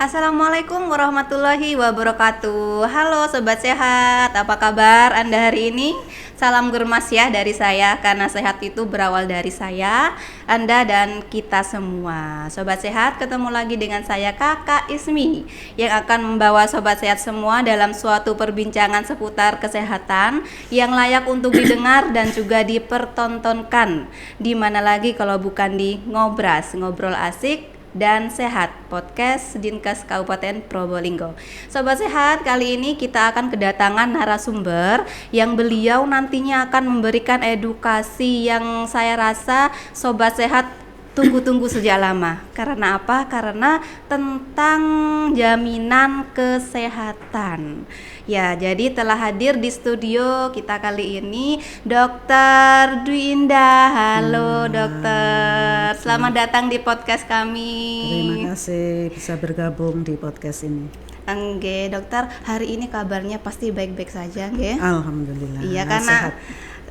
Assalamualaikum warahmatullahi wabarakatuh. Halo Sobat Sehat, apa kabar Anda hari ini? Salam germas ya dari saya, karena sehat itu berawal dari saya, Anda dan kita semua. Sobat Sehat, ketemu lagi dengan saya Kakak Ismi yang akan membawa Sobat Sehat semua dalam suatu perbincangan seputar kesehatan yang layak untuk didengar dan juga dipertontonkan. Di mana lagi kalau bukan di Ngobras, Ngobrol Asik dan Sehat, podcast Dinkes Kabupaten Probolinggo. Sobat Sehat, kali ini kita akan kedatangan narasumber yang beliau nantinya akan memberikan edukasi yang saya rasa Sobat Sehat tunggu-tunggu sejak lama. Karena apa? Karena tentang jaminan kesehatan. Ya, jadi telah hadir di studio kita kali ini Dokter Dwi Indah. Halo dokter, selamat datang di podcast kami. Terima kasih bisa bergabung di podcast ini. Oke, dokter, hari ini kabarnya pasti baik-baik saja, nggih? Alhamdulillah. Iya, sehat.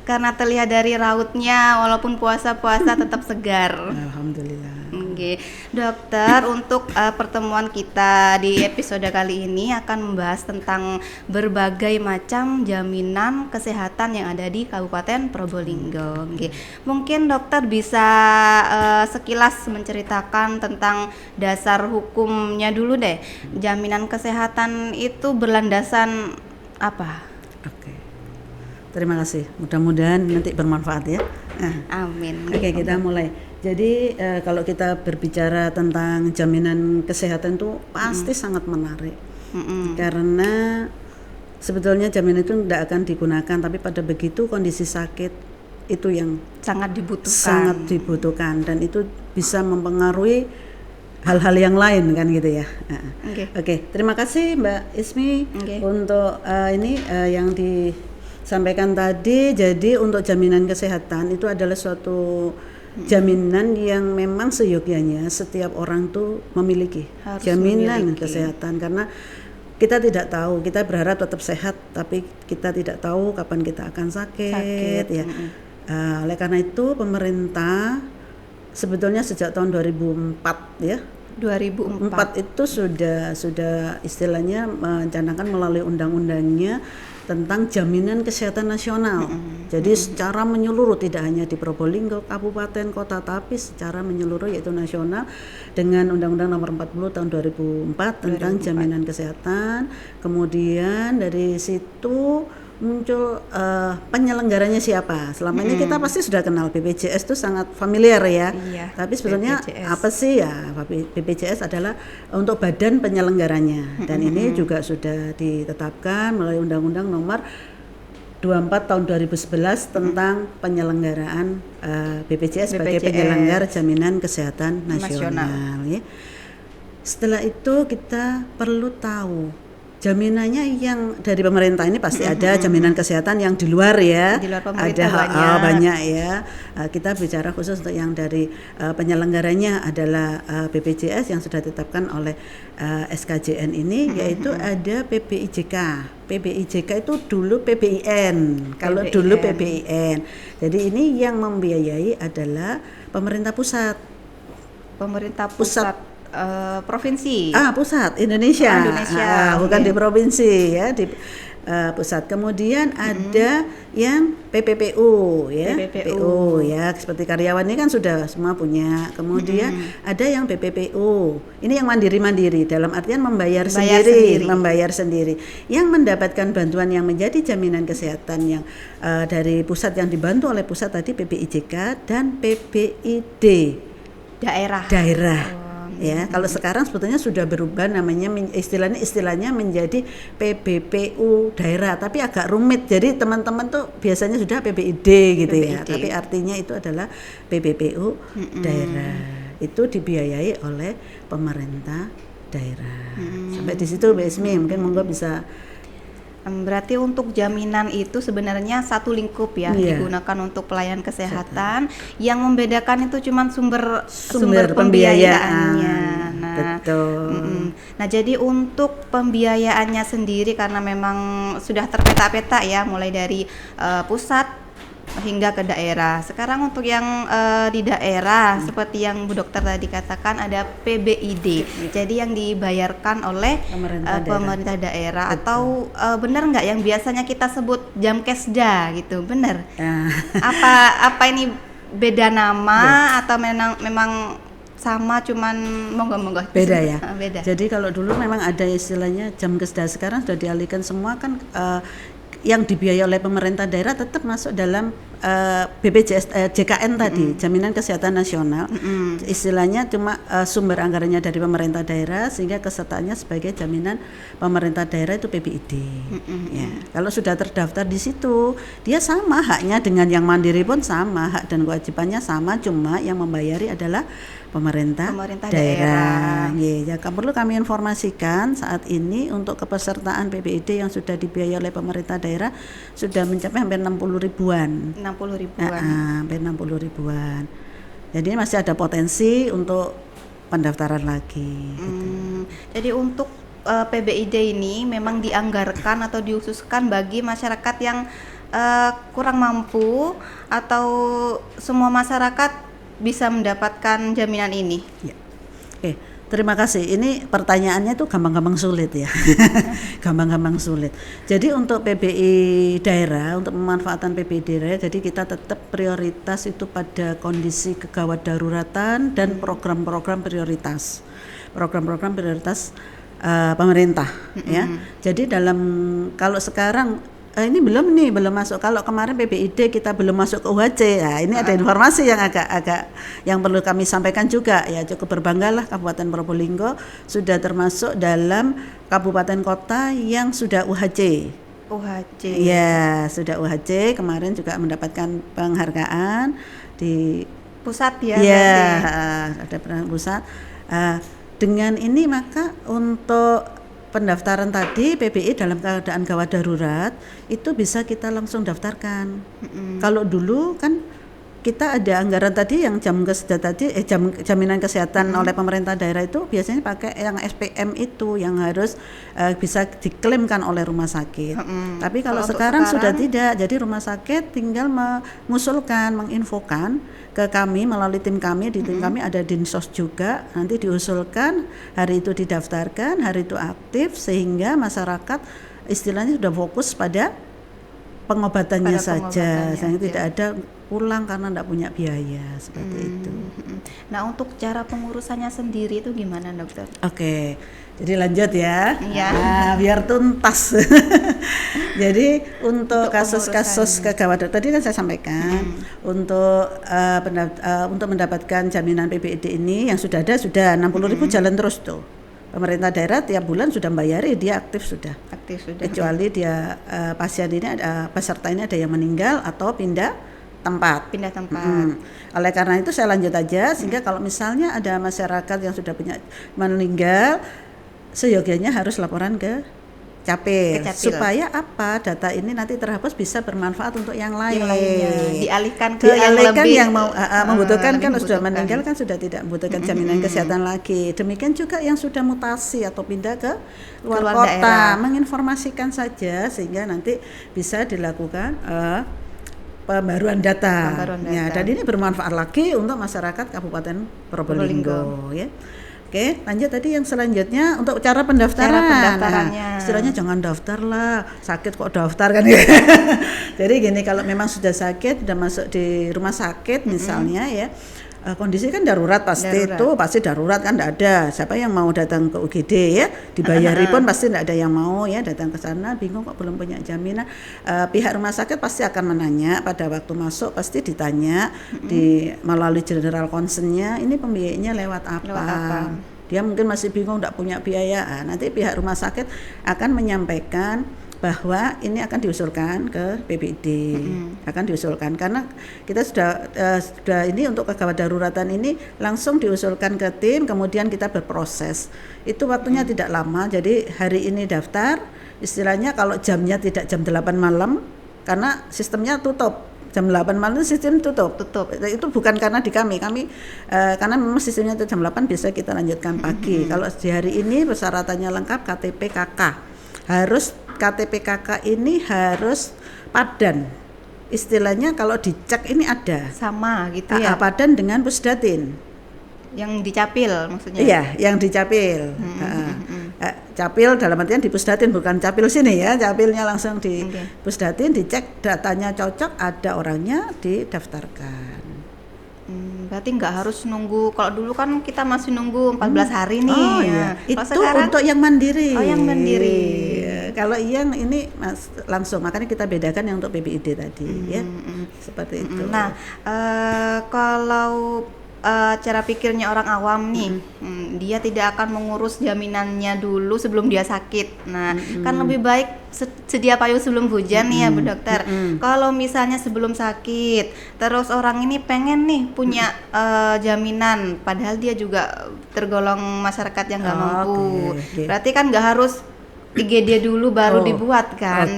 karena terlihat dari rautnya walaupun puasa-puasa tetap segar. Alhamdulillah. Oke, dokter, untuk pertemuan kita di episode kali ini akan membahas tentang berbagai macam jaminan kesehatan yang ada di Kabupaten Probolinggo. Oke, mungkin dokter bisa sekilas menceritakan tentang dasar hukumnya dulu deh. Jaminan kesehatan itu berlandasan apa? Oke. Terima kasih. Mudah-mudahan nanti bermanfaat ya. Amin. Oke, kita mulai. Jadi kalau kita berbicara tentang jaminan kesehatan itu pasti sangat menarik. Karena sebetulnya jaminan itu tidak akan digunakan, tapi pada begitu kondisi sakit itu yang sangat dibutuhkan dan itu bisa mempengaruhi hal-hal yang lain kan gitu ya. Oke, terima kasih Mbak Ismi untuk yang disampaikan tadi. Jadi untuk jaminan kesehatan itu adalah suatu jaminan yang memang seyogyanya setiap orang tuh memiliki jaminan kesehatan, karena kita tidak tahu, kita berharap tetap sehat tapi kita tidak tahu kapan kita akan sakit. Ya. Oleh karena itu pemerintah sebetulnya sejak tahun 2004 ya. 2004 itu sudah istilahnya mencanangkan melalui undang-undangnya tentang jaminan kesehatan nasional. Jadi secara menyeluruh, tidak hanya di Probolinggo, kabupaten, kota, tapi secara menyeluruh yaitu nasional dengan Undang-Undang Nomor 40 tahun 2004 tentang jaminan kesehatan. Kemudian dari situ muncul penyelenggaranya siapa. Selama ini kita pasti sudah kenal BPJS itu sangat familiar ya. Iya, tapi sebetulnya BPJS. Apa sih ya? BPJS adalah untuk badan penyelenggaranya, dan ini juga sudah ditetapkan melalui Undang-Undang Nomor 24 tahun 2011 tentang penyelenggaraan BPJS sebagai penyelenggara jaminan kesehatan nasional. Ya. Setelah itu kita perlu tahu jaminannya yang dari pemerintah ini pasti ada jaminan kesehatan yang di luar ya. Di luar pemerintah ada banyak ya. Kita bicara khusus untuk yang dari penyelenggaranya adalah BPJS yang sudah ditetapkan oleh SKJN ini, yaitu ada PBIJK. PBIJK itu dulu PBIN. Kalau dulu PBIN. Jadi ini yang membiayai adalah pemerintah pusat. Pemerintah pusat. Provinsi. Pusat Indonesia. Bukan di provinsi ya, di pusat. Kemudian ada yang PPPU ya. PPPU ya, seperti karyawan ini kan sudah semua punya. Kemudian ada yang PPPU. Ini yang mandiri dalam artian membayar sendiri. Yang mendapatkan bantuan yang menjadi jaminan kesehatan yang dari pusat, yang dibantu oleh pusat tadi PBIJK dan PBID daerah. Ya, kalau sekarang sebetulnya sudah berubah namanya, istilahnya menjadi PBPU daerah, tapi agak rumit. Jadi teman-teman tuh biasanya sudah PBID gitu ya, tapi artinya itu adalah PBPU daerah. Itu dibiayai oleh pemerintah daerah. Sampai di situ Mbak Ismi, mungkin monggo bisa. Berarti untuk jaminan itu sebenarnya satu lingkup ya, digunakan untuk pelayanan kesehatan. Yang membedakan itu cuma sumber pembiayaannya. Betul. Nah, jadi untuk pembiayaannya sendiri karena memang sudah terpeta-peta ya, mulai dari pusat hingga ke daerah. Sekarang untuk yang di daerah seperti yang Bu Dokter tadi katakan ada PBID. Jadi yang dibayarkan oleh pemerintah daerah atau benar nggak yang biasanya kita sebut Jamkesda gitu, benar? Apa ini beda nama atau memang sama, cuman monggo beda ya? Beda. Jadi kalau dulu memang ada istilahnya Jamkesda, sekarang sudah dialihkan semua kan yang dibiayai oleh pemerintah daerah tetap masuk dalam BPJS JKN tadi, Jaminan Kesehatan Nasional. Istilahnya cuma sumber anggarannya dari pemerintah daerah sehingga kesertaannya sebagai jaminan pemerintah daerah itu PBID. Ya, kalau sudah terdaftar di situ, dia sama haknya dengan yang mandiri pun sama, hak dan kewajibannya sama, cuma yang membayari adalah pemerintah daerah. Ya, perlu kami informasikan saat ini untuk kepesertaan PBID yang sudah dibiayai oleh pemerintah daerah sudah mencapai hampir 60 ribuan. Hampir 60 ribuan. Jadi masih ada potensi untuk pendaftaran lagi. Gitu. Jadi untuk PBID ini memang dianggarkan atau diususkan bagi masyarakat yang kurang mampu atau semua masyarakat bisa mendapatkan jaminan ini. Ya. Oke, terima kasih. Ini pertanyaannya tuh gampang-gampang sulit ya. Gampang-gampang sulit. Jadi untuk PBI daerah, untuk pemanfaatan PBI daerah, jadi kita tetap prioritas itu pada kondisi kegawat daruratan dan program-program prioritas. Program-program prioritas pemerintah ya. Jadi kalau sekarang ini belum masuk. Kalau kemarin PBID kita belum masuk ke UHC. Nah, ini ada informasi yang agak yang perlu kami sampaikan juga ya. Cukup berbanggalah Kabupaten Probolinggo sudah termasuk dalam kabupaten kota yang sudah UHC. Ya, sudah UHC. Kemarin juga mendapatkan penghargaan di pusat ya. Ya, ada penghargaan pusat. Dengan ini maka untuk pendaftaran tadi PBI dalam keadaan gawat darurat itu bisa kita langsung daftarkan. Kalau dulu kan kita ada anggaran tadi yang Jamkesda tadi jaminan kesehatan oleh pemerintah daerah itu biasanya pakai yang SPM itu yang harus bisa diklaimkan oleh rumah sakit. Tapi kalau sekarang sudah tidak. Jadi rumah sakit tinggal mengusulkan, menginfokan ke kami melalui tim kami. Di tim kami ada Dinsos juga, nanti diusulkan, hari itu didaftarkan, hari itu aktif sehingga masyarakat istilahnya sudah fokus pada pengobatannya saja, sehingga tidak ada pulang karena tidak punya biaya seperti itu. Nah, untuk cara pengurusannya sendiri itu gimana, Dokter? Oke, jadi lanjut ya. Iya. Nah, biar tuntas. Jadi untuk kasus-kasus kegawat tadi kan saya sampaikan untuk mendapatkan jaminan PBID ini yang sudah ada sudah 60 ribu jalan terus tuh. Pemerintah daerah tiap bulan sudah membayari, dia aktif sudah. Kecuali dia pasien ini peserta ini ada yang meninggal atau pindah tempat. Oleh karena itu saya lanjut aja sehingga kalau misalnya ada masyarakat yang sudah meninggal, seyogianya harus laporan ke Capil supaya data ini nanti terhapus bisa bermanfaat untuk yang lainnya. Dialihkan ke yang lebih yang mau membutuhkan kan sudah meninggal kan sudah tidak membutuhkan jaminan kesehatan lagi. Demikian juga yang sudah mutasi atau pindah ke luar kota daerah. Menginformasikan saja sehingga nanti bisa dilakukan pembaruan data. Ya, dan ini bermanfaat lagi untuk masyarakat Kabupaten Probolinggo ya. Oke, lanjut tadi yang selanjutnya untuk cara pendaftarannya. Nah, istilahnya jangan daftar lah, sakit kok daftar kan ya. Jadi gini, kalau memang sudah sakit, sudah masuk di rumah sakit misalnya ya, kondisi kan darurat pasti darurat kan, tidak ada siapa yang mau datang ke UGD ya, dibayari pun pasti tidak ada yang mau ya datang ke sana, bingung kok belum punya jaminan. Pihak rumah sakit pasti akan menanya pada waktu masuk, pasti ditanya melalui general concern-nya, ini pembiayanya lewat apa? Dia mungkin masih bingung, tidak punya biaya. Nanti pihak rumah sakit akan menyampaikan bahwa ini akan diusulkan ke PBID, akan diusulkan karena kita sudah ini untuk kegawat daruratan ini langsung diusulkan ke tim, kemudian kita berproses. Itu waktunya tidak lama, jadi hari ini daftar, istilahnya kalau jamnya tidak jam 8 malam karena sistemnya tutup. Jam 8 malam sistem tutup. Itu bukan karena di kami karena memang sistemnya itu jam 8 bisa kita lanjutkan pagi. Kalau di hari ini persyaratannya lengkap, KTP KK. KTP KK ini harus padan istilahnya kalau dicek ini ada sama gitu ya. Padan dengan Pusdatin. Yang dicapil maksudnya? Iya, yang dicapil. Capil dalam artian di Pusdatin, bukan capil sini ya. Capilnya langsung di Pusdatin, dicek datanya cocok, ada orangnya, didaftarkan. Berarti nggak harus nunggu. Kalau dulu kan kita masih nunggu 14 hari nih. Oh iya. Itu sekarang, untuk yang mandiri. Oh, yang mandiri. Kalau yang ini langsung, makanya kita bedakan yang untuk PBID tadi ya. Seperti itu. Nah, kalau cara pikirnya orang awam nih, dia tidak akan mengurus jaminannya dulu sebelum dia sakit. Nah, kan lebih baik sedia payung sebelum hujan nih ya Bu Dokter. Kalau misalnya sebelum sakit, terus orang ini pengen nih punya jaminan, padahal dia juga tergolong masyarakat yang nggak mampu. Berarti kan nggak harus IGD dulu baru dibuat kan.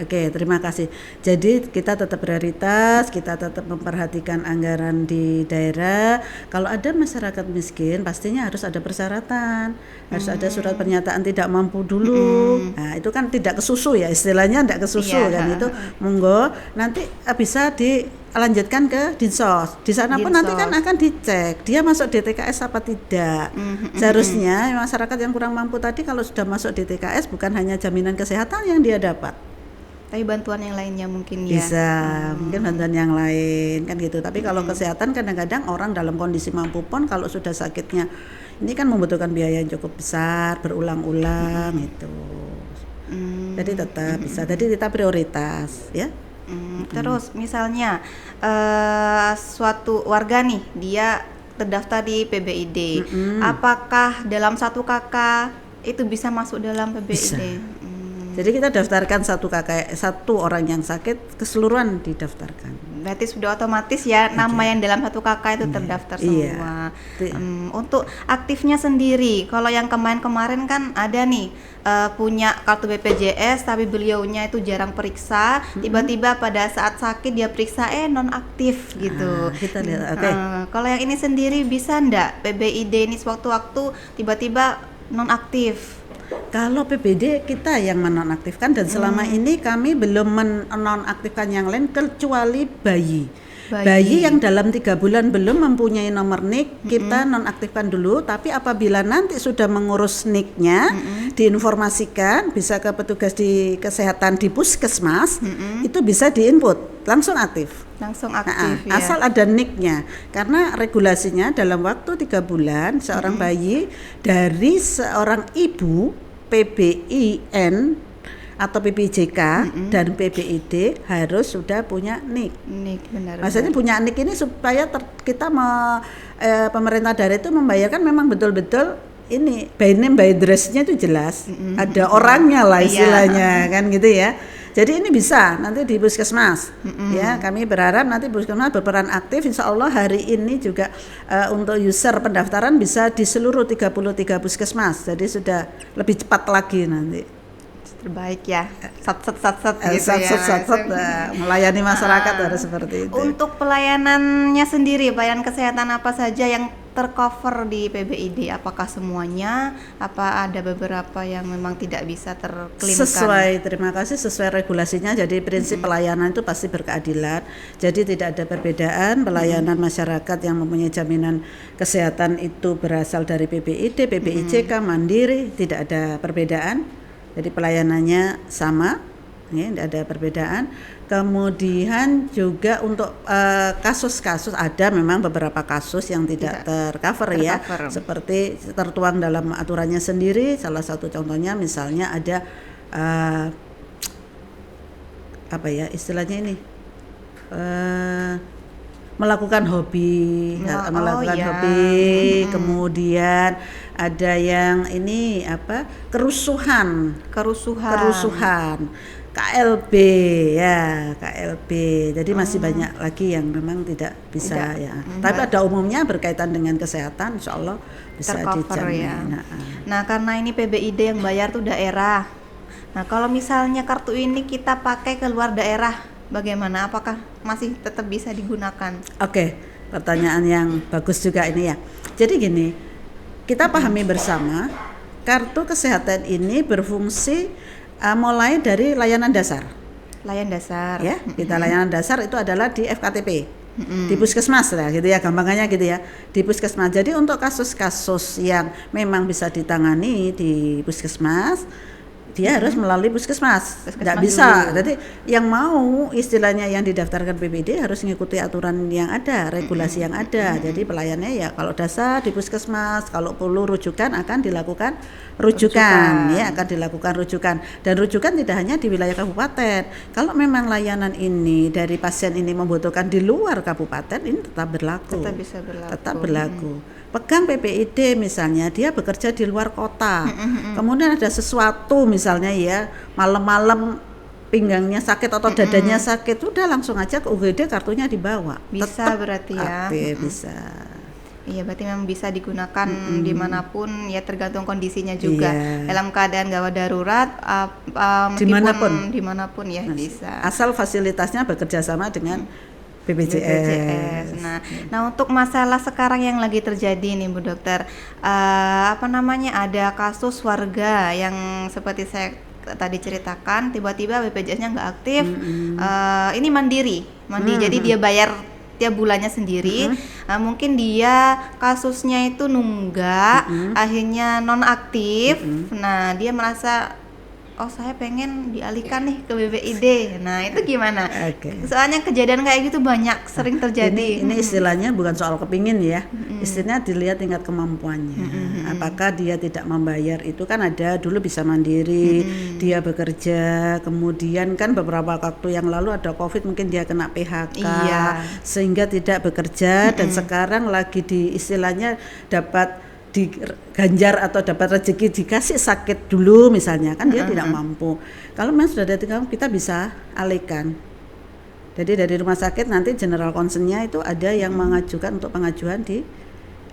Oke, terima kasih. Jadi kita tetap prioritas, kita tetap memperhatikan anggaran di daerah. Kalau ada masyarakat miskin, pastinya harus ada persyaratan, harus ada surat pernyataan tidak mampu dulu. Nah, itu kan tidak kesusu ya, istilahnya tidak kesusu kan itu. Monggo nanti bisa dilanjutkan ke Dinsos. Di sana pun nanti kan akan dicek dia masuk DTKS apa tidak. Seharusnya masyarakat yang kurang mampu tadi kalau sudah masuk DTKS bukan hanya jaminan kesehatan yang dia dapat, tapi bantuan yang lainnya mungkin ya. Bisa, mungkin bantuan yang lain kan gitu. Tapi kalau kesehatan kadang-kadang orang dalam kondisi mampu pun kalau sudah sakitnya ini kan membutuhkan biaya yang cukup besar berulang-ulang itu. Jadi tetap bisa. Jadi kita prioritas ya. Terus misalnya suatu warga nih dia terdaftar di PBID, apakah dalam satu KK itu bisa masuk dalam PBID? Bisa. Jadi kita daftarkan satu orang yang sakit keseluruhan didaftarkan. Berarti sudah otomatis ya nama yang dalam satu KK itu terdaftar semua. Untuk aktifnya sendiri, kalau yang kemarin kan ada nih punya kartu BPJS tapi beliaunya itu jarang periksa, tiba-tiba pada saat sakit dia periksa non aktif gitu. Kita lihat. Kalau yang ini sendiri bisa ndak PBID ini sewaktu-waktu tiba-tiba non aktif? Kalau PBD kita yang menonaktifkan dan selama ini kami belum menonaktifkan yang lain kecuali bayi yang dalam 3 bulan belum mempunyai nomor NIK kita nonaktifkan dulu. Tapi apabila nanti sudah mengurus NIK-nya diinformasikan bisa ke petugas di kesehatan di puskesmas itu bisa diinput langsung aktif ya. Asal ada NIK-nya karena regulasinya dalam waktu 3 bulan seorang bayi dari seorang ibu PBIN atau PPJK dan PBID harus sudah punya NIK. Benar. Maksudnya punya NIK ini supaya kita pemerintah daerah itu membayarkan memang betul-betul ini by name by address-nya itu jelas. Ada orangnya lah istilahnya kan gitu ya. Jadi ini bisa nanti di puskesmas ya, kami berharap nanti puskesmas berperan aktif. Insya Allah hari ini juga untuk user pendaftaran bisa di seluruh 33 puskesmas, jadi sudah lebih cepat lagi nanti. Terbaik ya, melayani masyarakat harus seperti itu. Untuk pelayanannya sendiri, pelayanan kesehatan apa saja yang tercover di PBID? Apakah semuanya? Apa ada beberapa yang memang tidak bisa terklaimkan? Terima kasih, sesuai regulasinya. Jadi prinsip pelayanan itu pasti berkeadilan. Jadi tidak ada perbedaan. Pelayanan masyarakat yang mempunyai jaminan kesehatan itu berasal dari PBID, PBIJK, Mandiri, tidak ada perbedaan. Jadi pelayanannya sama, ya, tidak ada perbedaan. Kemudian juga untuk kasus-kasus ada memang beberapa kasus yang tidak tercover ya, seperti tertuang dalam aturannya sendiri. Salah satu contohnya misalnya ada apa ya istilahnya ini melakukan hobi, kemudian ada yang ini kerusuhan, KLB ya, KLB. Jadi masih banyak lagi yang memang tidak bisa ya. Tapi pada umumnya berkaitan dengan kesehatan, insya Allah bisa dijamin. Ya. Nah, karena ini PBID yang bayar tuh daerah. Nah, kalau misalnya kartu ini kita pakai ke luar daerah, bagaimana? Apakah masih tetap bisa digunakan? Oke, pertanyaan yang bagus juga ini ya. Jadi gini, kita pahami bersama, kartu kesehatan ini berfungsi mulai dari layanan dasar. layanan dasar. Ya, kita layanan dasar itu adalah di FKTP. Di puskesmas lah gitu ya, gampangannya gitu ya, di puskesmas. Jadi untuk kasus-kasus yang memang bisa ditangani di puskesmas, dia harus melalui puskesmas, nggak bisa. Jadi yang mau istilahnya yang didaftarkan PPD harus mengikuti aturan yang ada, regulasi yang ada. Jadi pelayannya ya kalau dasar di puskesmas, kalau perlu rujukan akan dilakukan rujukan. Ya akan dilakukan rujukan, dan rujukan tidak hanya di wilayah kabupaten. Kalau memang layanan ini dari pasien ini membutuhkan di luar kabupaten, ini tetap berlaku, tetap bisa berlaku, tetap berlaku. Pegang PPID misalnya dia bekerja di luar kota, kemudian ada sesuatu misalnya ya malam-malam pinggangnya sakit atau dadanya sakit, udah langsung aja ke UGD, kartunya dibawa. Bisa tetap berarti ya aktif, bisa. Iya, berarti memang bisa digunakan dimanapun ya, tergantung kondisinya juga. Dalam keadaan gawat darurat, dimanapun ya bisa. Asal fasilitasnya bekerja sama dengan BPJS. Nah untuk masalah sekarang yang lagi terjadi nih Bu Dokter, ada kasus warga yang seperti saya tadi ceritakan, tiba-tiba BPJS-nya nggak aktif, ini mandiri, jadi dia bayar tiap bulannya sendiri. Mungkin dia kasusnya itu nunggak, akhirnya non aktif. Nah dia merasa, oh saya pengen dialihkan nih ke BPID. Nah itu gimana? Soalnya kejadian kayak gitu banyak, sering terjadi. Ini istilahnya bukan soal kepingin ya, istilahnya dilihat tingkat kemampuannya. Apakah dia tidak membayar, itu kan ada dulu bisa mandiri, dia bekerja, kemudian kan beberapa waktu yang lalu ada COVID, mungkin dia kena PHK, sehingga tidak bekerja, dan sekarang lagi di istilahnya dapat diganjar atau dapat rezeki dikasih sakit dulu misalnya, kan dia tidak mampu. Kalau memang sudah ada tinggal, kita bisa alihkan. Jadi dari rumah sakit nanti general concern-nya itu ada yang mengajukan untuk pengajuan di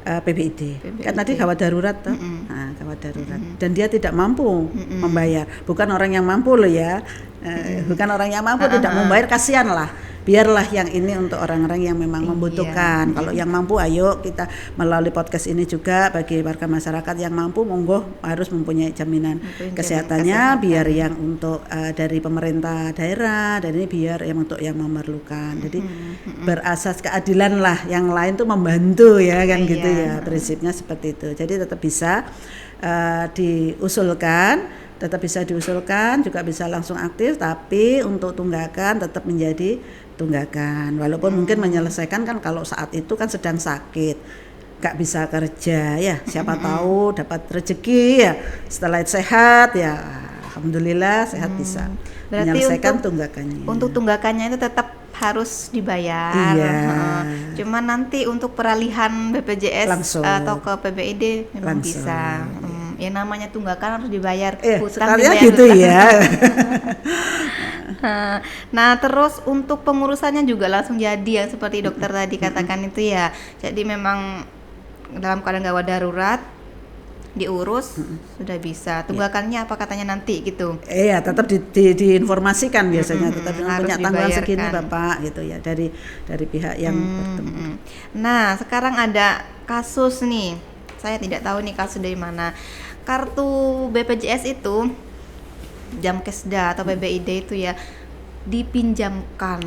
PPID. Kan tadi gawat darurat tuh. Nah, gawat darurat. Dan dia tidak mampu membayar. Bukan orang yang mampu loh ya. Bukan orang yang mampu tidak membayar, kasihan lah. Biarlah yang ini untuk orang-orang yang memang membutuhkan. Kalau yang mampu, ayo kita melalui podcast ini juga bagi warga masyarakat yang mampu, monggo harus mempunyai jaminan kesehatannya, biar yang untuk dari pemerintah daerah, dan ini biar yang untuk yang memerlukan. Jadi berasas keadilan lah, yang lain tuh membantu ya kan gitu ya. Prinsipnya seperti itu. Jadi tetap bisa diusulkan, juga bisa langsung aktif, tapi untuk tunggakan tetap menjadi tunggakan, walaupun mungkin menyelesaikan kan kalau saat itu kan sedang sakit, gak bisa kerja ya, siapa tahu dapat rezeki ya setelah sehat ya, alhamdulillah sehat bisa. Berarti menyelesaikan tunggakannya. Untuk tunggakannya itu tetap harus dibayar. Cuman nanti untuk peralihan BPJS langsung atau ke PPID memang langsung bisa. Ya namanya tunggakan harus dibayar, hutang dibayar gitu ya. Nah terus untuk pengurusannya juga langsung jadi yang seperti dokter tadi katakan itu ya. Jadi memang dalam keadaan gawat darurat diurus sudah bisa. Tunggakannya apa katanya nanti gitu? Iya, tetap diinformasikan biasanya, tetap punya tanggal segini Bapak gitu ya dari pihak yang bertemu. Nah sekarang ada kasus nih, saya tidak tahu nih kasus dari mana. Kartu BPJS itu Jamkesda atau PBID itu ya dipinjamkan.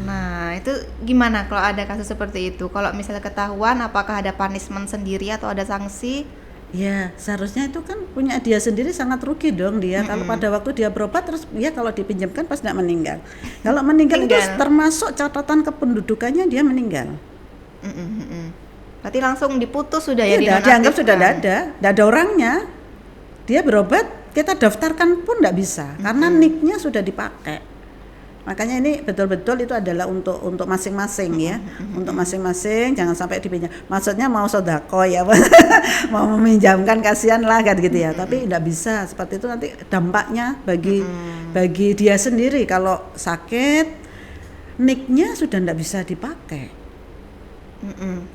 Nah itu gimana kalau ada kasus seperti itu? Kalau misalnya ketahuan, apakah ada punishment sendiri atau ada sanksi? Ya seharusnya itu kan punya dia sendiri, sangat rugi dong dia. Kalau pada waktu dia berobat terus ya kalau dipinjamkan pas tidak meninggal. Kalau meninggal itu termasuk catatan kependudukannya dia meninggal. Berarti langsung diputus sudah ya? Dianggap sudah tidak ada orangnya. Dia berobat, kita daftarkan pun tidak bisa karena NIK-nya sudah dipakai. Makanya ini betul-betul itu adalah untuk masing-masing ya, untuk masing-masing, jangan sampai dipinjam. Maksudnya mau sodako ya, mau meminjamkan kasihan lah kan gitu ya. Tapi tidak bisa seperti itu, nanti dampaknya bagi dia sendiri kalau sakit, NIK-nya sudah tidak bisa dipakai.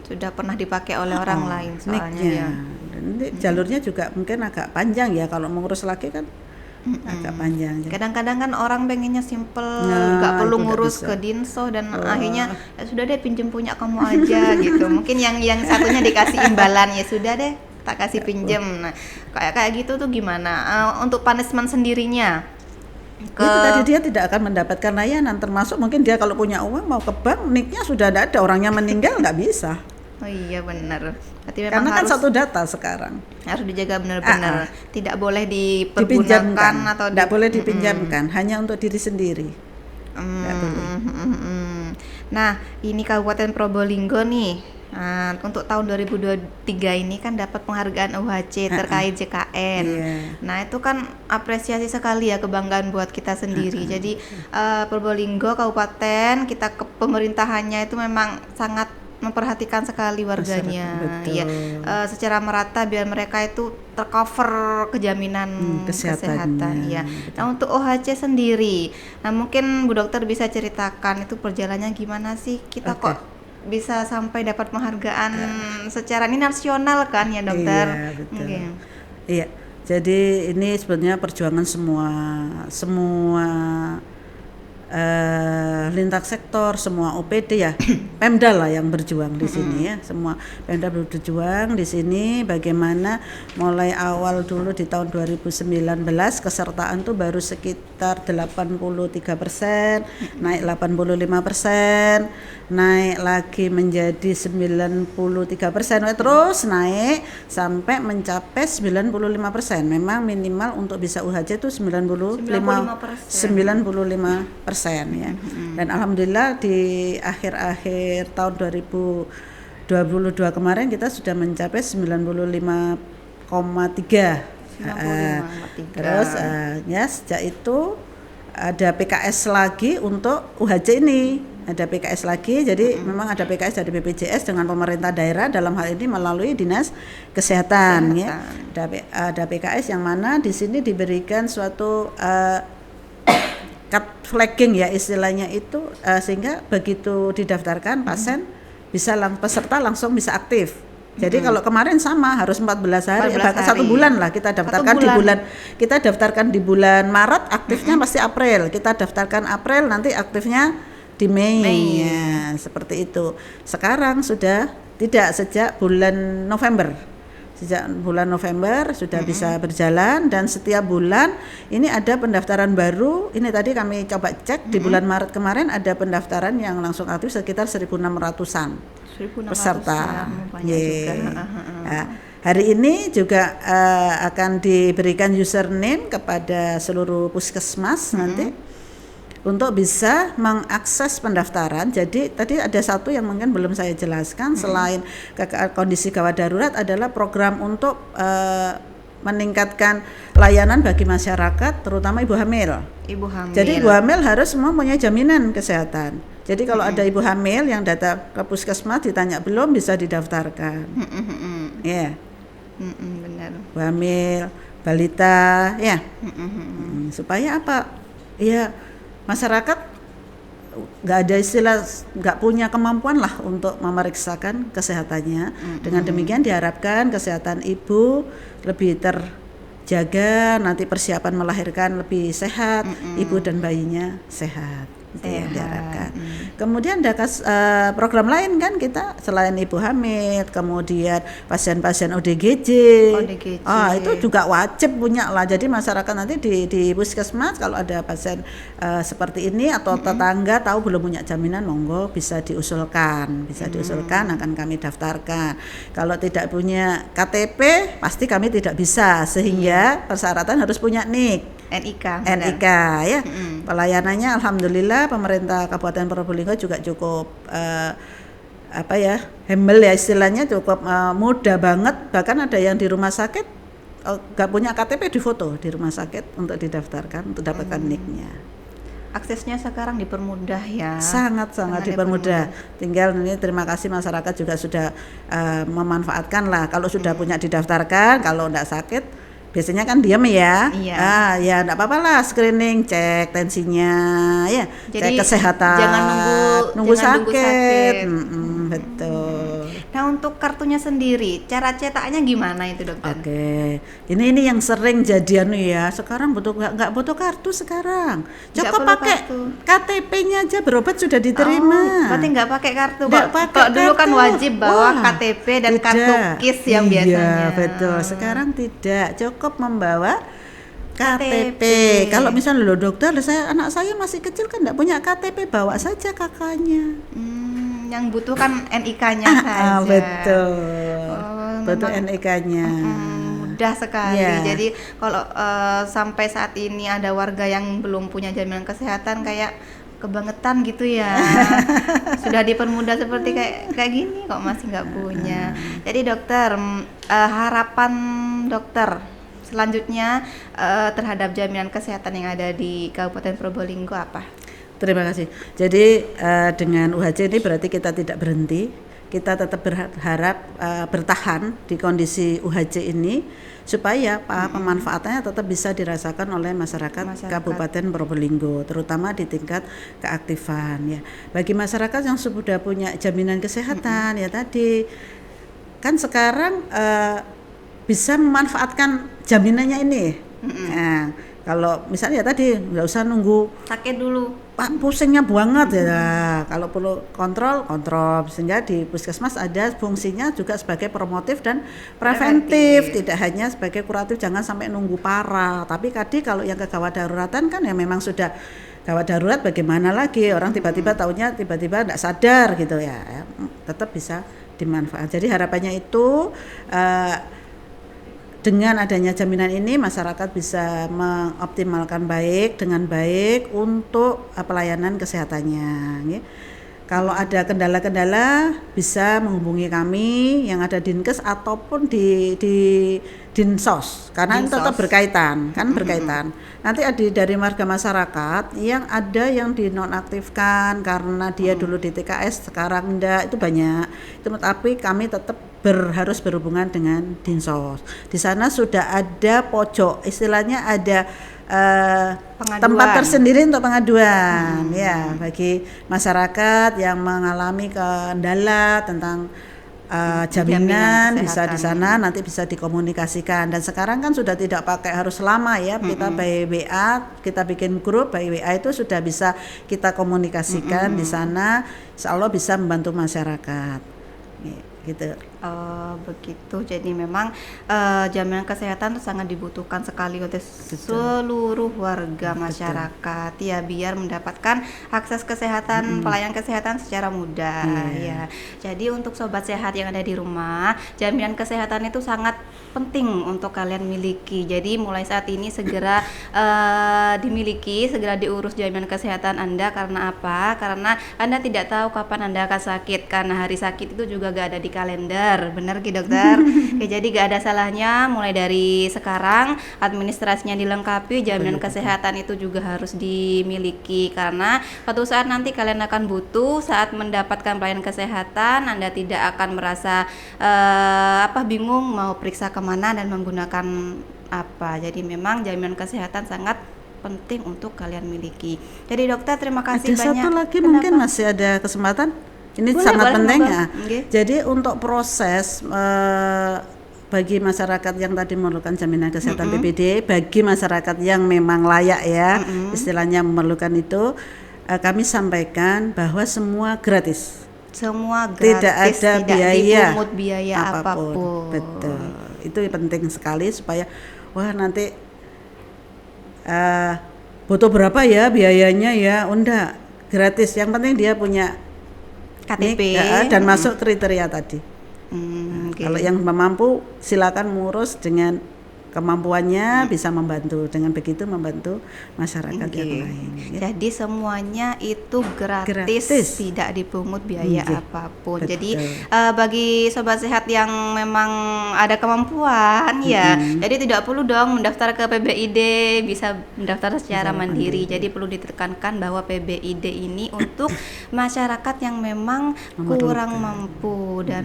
Sudah pernah dipakai oleh orang lain soalnya ya. Dan jalurnya juga mungkin agak panjang ya, kalau mengurus lagi kan agak panjang. Kadang-kadang kan orang pengennya simple, nggak perlu ngurus ke Dinso dan akhirnya ya sudah deh pinjem punya kamu aja gitu. Mungkin yang satunya dikasih imbalan, ya sudah deh tak kasih pinjem. Nah kayak gitu tuh gimana untuk punishment sendirinya? Itu tadi dia tidak akan mendapatkan layanan, termasuk mungkin dia kalau punya uang mau ke bank, NIK-nya sudah ada, orangnya meninggal nggak bisa. Oh iya benar. Karena kan satu data sekarang harus dijaga benar-benar. Tidak boleh dipergunakan atau tidak boleh dipinjamkan, hanya untuk diri sendiri. Nah, ini Kabupaten Probolinggo nih. Nah, untuk tahun 2023 ini kan dapat penghargaan UHC terkait JKN. Nah, itu kan apresiasi sekali ya, kebanggaan buat kita sendiri. Jadi Probolinggo Kabupaten, kita ke pemerintahannya itu memang sangat memperhatikan sekali warganya. Ya, secara merata biar mereka itu tercover kejaminan kesehatan. Ya. Nah, untuk OHC sendiri, nah mungkin Bu Dokter bisa ceritakan itu perjalanannya gimana sih? Kita kok bisa sampai dapat penghargaan secara ini nasional kan ya Dokter? Iya, betul. Iya. Jadi ini sebenarnya perjuangan semua lintas sektor, semua OPD ya, Pemda lah yang berjuang di sini ya, semua Pemda berjuang di sini. Bagaimana mulai awal dulu di tahun 2019 kesertaan tuh baru sekitar 83%, naik 85%, naik lagi menjadi 93%, terus naik sampai mencapai 95%. Memang minimal untuk bisa UHC itu 95% ya. Dan alhamdulillah di akhir-akhir tahun 2022 kemarin kita sudah mencapai 95,3. Terus ya sejak itu ada PKS lagi untuk UHC ini. Ada PKS lagi, jadi memang ada PKS dari BPJS dengan pemerintah daerah dalam hal ini melalui Dinas Kesehatan. Ya. Ada PKS yang mana di sini diberikan suatu card flagging ya istilahnya itu, sehingga begitu didaftarkan pasien peserta langsung bisa aktif. Jadi kalau kemarin sama harus 14 hari, bahkan 1 bulan lah kita daftarkan kita daftarkan di bulan Maret, aktifnya pasti April. Kita daftarkan April, nanti aktifnya di Mei. Ya, seperti itu. Sekarang sudah tidak, sejak bulan November. Sejak bulan November sudah bisa berjalan, dan setiap bulan ini ada pendaftaran baru. Ini tadi kami coba cek di bulan Maret kemarin ada pendaftaran yang langsung aktif sekitar 1.600-an peserta. Nah, hari ini juga akan diberikan username kepada seluruh puskesmas nanti untuk bisa mengakses pendaftaran. Jadi tadi ada satu yang mungkin belum saya jelaskan, selain kondisi gawat darurat adalah program untuk meningkatkan layanan bagi masyarakat, terutama ibu hamil. Jadi ibu hamil harus semua punya jaminan kesehatan. Jadi kalau ada ibu hamil yang datang ke puskesmas ditanya belum, bisa didaftarkan. Ya. Benar. Ibu hamil, balita, ya. Supaya apa? Ya, masyarakat nggak ada istilah, nggak punya kemampuan lah untuk memeriksakan kesehatannya. Dengan demikian diharapkan kesehatan ibu lebih terjaga, nanti persiapan melahirkan lebih sehat, ibu dan bayinya sehat. Itu yang diharapkan. Kemudian ada program lain kan kita, selain ibu hamil, kemudian pasien-pasien ODGJ. Itu juga wajib punya lah. Jadi masyarakat nanti di puskesmas kalau ada pasien seperti ini atau tetangga tahu belum punya jaminan, monggo bisa diusulkan, akan kami daftarkan. Kalau tidak punya KTP pasti kami tidak bisa, sehingga persyaratan harus punya NIK ya. Pelayanannya alhamdulillah pemerintah Kabupaten Probolinggo juga cukup humble ya istilahnya, cukup mudah banget. Bahkan ada yang di rumah sakit nggak punya KTP, difoto di rumah sakit untuk didaftarkan, untuk dapatkan NIK-nya. Aksesnya sekarang dipermudah ya. Sangat dipermudah. Tinggal ini terima kasih masyarakat juga sudah memanfaatkan lah. Kalau sudah punya didaftarkan, kalau enggak sakit biasanya kan diam ya. Ya enggak apa-apa lah, screening, cek tensinya ya. Jadi, cek kesehatan. Jangan nunggu sakit. Betul. Nah, untuk kartunya sendiri, cara cetaknya gimana itu Dokter? Oke. Ini yang sering jadian ya. Sekarang nggak butuh kartu sekarang. Cukup pakai KTP-nya aja berobat sudah diterima. Berarti nggak pakai kartu. Kalau dulu kan wajib bawa KTP dan kartu KIS yang biasanya. Iya, betul. Sekarang tidak. Cukup membawa KTP. Kalau misalnya lo dokter, anak saya masih kecil kan nggak punya KTP, bawa saja kakaknya. Yang butuh kan NIK-nya saja. Betul. Betul, NIK-nya. Mudah sekali. Yeah. Jadi kalau sampai saat ini ada warga yang belum punya jaminan kesehatan kayak kebangetan gitu ya. Sudah dipermudah seperti kayak gini kok masih nggak punya. Jadi dokter, harapan dokter selanjutnya terhadap jaminan kesehatan yang ada di Kabupaten Probolinggo apa? Terima kasih. Jadi dengan UHC ini berarti kita tidak berhenti, kita tetap berharap bertahan di kondisi UHC ini supaya pemanfaatannya tetap bisa dirasakan oleh masyarakat Kabupaten Probolinggo, terutama di tingkat keaktifan ya. Bagi masyarakat yang sudah punya jaminan kesehatan ya tadi kan sekarang bisa memanfaatkan jaminannya ini. Nah, kalau misalnya tadi nggak usah nunggu sakit dulu, pusingnya banget ya. Kalau perlu kontrol, sehingga di puskesmas ada fungsinya juga sebagai promotif dan preventif. Tidak hanya sebagai kuratif, jangan sampai nunggu parah. Tapi tadi kalau yang kegawat daruratan kan ya memang sudah gawat darurat, bagaimana lagi orang tiba-tiba taunya tiba-tiba tidak sadar gitu ya, tetap bisa dimanfaatkan. Jadi harapannya itu dengan adanya jaminan ini masyarakat bisa mengoptimalkan dengan baik untuk pelayanan kesehatannya. Kalau ada kendala-kendala bisa menghubungi kami yang ada Dinkes ataupun di Dinsos, karena Dinsos. Tetap berkaitan kan, berkaitan. Nanti dari warga masyarakat yang ada yang dinonaktifkan karena dia dulu di TKS sekarang enggak, itu banyak. Itu tapi kami tetap harus berhubungan dengan Dinsos. Di sana sudah ada pojok, istilahnya ada tempat tersendiri untuk pengaduan ya bagi masyarakat yang mengalami kendala tentang jaminan bisa di sana nanti bisa dikomunikasikan. Dan sekarang kan sudah tidak pakai harus lama ya, kita by WA, kita bikin grup by WA itu sudah bisa kita komunikasikan di sana, insya Allah bisa membantu masyarakat gitu. Oh begitu, jadi memang jaminan kesehatan itu sangat dibutuhkan sekali oleh seluruh warga masyarakat ya, biar mendapatkan akses kesehatan, pelayanan kesehatan secara mudah ya. Jadi untuk sobat sehat yang ada di rumah, jaminan kesehatan itu sangat penting untuk kalian miliki. Jadi mulai saat ini segera dimiliki, segera diurus jaminan kesehatan Anda. Karena apa? Karena Anda tidak tahu kapan Anda akan sakit, karena hari sakit itu juga gak ada di kalender. Benar ki dokter. Oke, jadi gak ada salahnya mulai dari sekarang administrasinya dilengkapi, jaminan kesehatan itu juga harus dimiliki, karena suatu saat nanti kalian akan butuh saat mendapatkan pelayanan kesehatan. Anda tidak akan merasa bingung mau periksa kemana dan menggunakan apa. Jadi memang jaminan kesehatan sangat penting untuk kalian miliki. Jadi dokter terima kasih banyak. Ada satu lagi mungkin masih ada kesempatan. Ini sangat penting ya. Jadi untuk proses bagi masyarakat yang tadi memerlukan jaminan kesehatan PPD, bagi masyarakat yang memang layak ya, istilahnya memerlukan itu, kami sampaikan bahwa semua gratis. Semua gratis, tidak ada dipungut biaya apapun. Betul. Itu penting sekali supaya nanti butuh berapa ya biayanya ya, enggak, gratis. Yang penting dia punya KTP dan masuk kriteria tadi. Kalau yang mampu silakan ngurus dengan kemampuannya, bisa membantu, dengan begitu membantu masyarakat yang lain ya. Jadi semuanya itu gratis. Tidak dipungut biaya apapun. Betul. Jadi bagi sobat sehat yang memang ada kemampuan ya, jadi tidak perlu dong mendaftar ke PBID, bisa mendaftar secara mandiri. Jadi perlu ditekankan bahwa PBID ini untuk masyarakat yang memang kurang mampu dan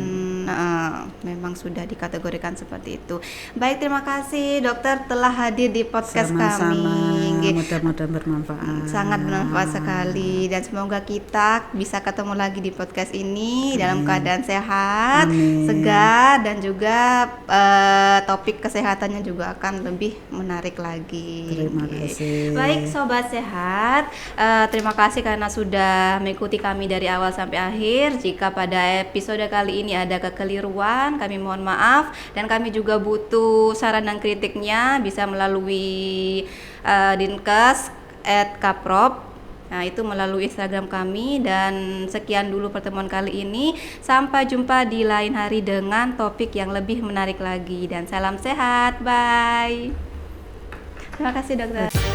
memang sudah dikategorikan seperti itu. Baik, terima kasih dokter telah hadir di podcast kami. Mudah-mudahan bermanfaat. Sangat bermanfaat sekali, dan semoga kita bisa ketemu lagi di podcast ini dalam keadaan sehat, segar, dan juga topik kesehatannya juga akan lebih menarik lagi. Terima kasih. Baik sobat sehat, terima kasih karena sudah mengikuti kami dari awal sampai akhir. Jika pada episode kali ini ada kekeliruan, kami mohon maaf, dan kami juga butuh saran dan kritiknya bisa melalui dinkes@kaprop. Nah, itu melalui Instagram kami. Dan sekian dulu pertemuan kali ini. Sampai jumpa di lain hari dengan topik yang lebih menarik lagi. Dan salam sehat. Bye. Terima kasih, dokter.